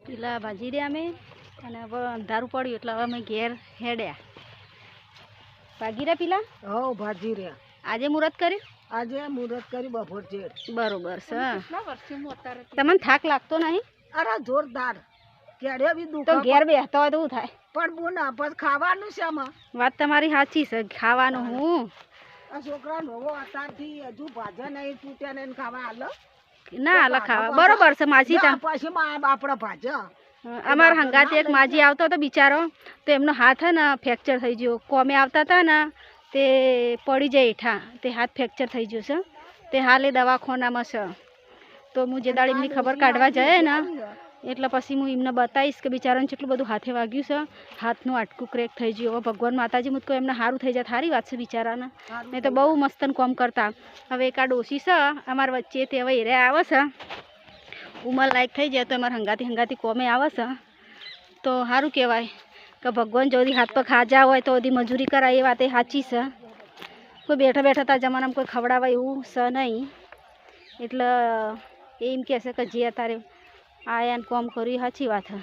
પેલા ભાજી રહ્યા અમે અને હવે અંધારું પડ્યું એટલે હવે અમે ઘેર હેડ્યા. ભાગી રહ્યા પેલા? હો ભાજી રહ્યા. આજે મુહૂર્ત કર્યું? આજે મુહૂર્ત કરી બપોર જેડ. બરોબર છે. તમને થાક લાગતો નહીં? અરે જોરદાર. કેડે બી દુખ. તો ઘેર બેસતા હોય તો શું થાય? પણ બુન બસ ખાવાનું છે આમાં. વાત તમારી સાચી છે, ખાવાનું હું આ છોકરા નવો અત્યારથી હજુ ભાજા નહીં તૂટ્યા નહીં ખાવા હાલ ના હાલ ખાવા. બરોબર છે માજી. પછી આપડે ભાજા અમારા હંગાતે એક માજી આવતો હતો બિચારો, તો એમનો હાથ હે ને ફ્રેક્ચર થઈ ગયો. કોમે આવતા હતા ને તે પડી જાય હેઠા, તે હાથ ફ્રેક્ચર થઈ ગયો છે. તે હાલ એ દવાખાનામાં છે. તો હું જે દાડ એમની ખબર કાઢવા જાય ને એટલે પછી હું એમને બતાવીશ કે બિચારાને કેટલું બધું હાથે વાગ્યું છે. હાથનું આટકું ક્રેક થઈ ગયું. હવે ભગવાન માતાજી મુજકો એમને સારું થઈ જાય, સારી વાત છે બિચારાને. નહીં તો બહુ મસ્તન કોમ કરતા. હવે એક આ ડોશી છે અમારા વચ્ચે, તે હવે એરે આવે છે, ઉંમર લાયક થઈ જાય તો અમારા હંગાતી કોમે આવે છે. તો સારું કહેવાય કે ભગવાન જોડી હાથ પર ખાજા હોય તો બધી મજૂરી કરાય, એ વાત એ સાચી છે. કોઈ બેઠા બેઠા તા જમાનામાં કોઈ ખવડાવાય એવું છે નહીં. એટલે એમ કહે છે કે જે અત્યારે આયાને કોમ કર્યું સાચી વાત છે.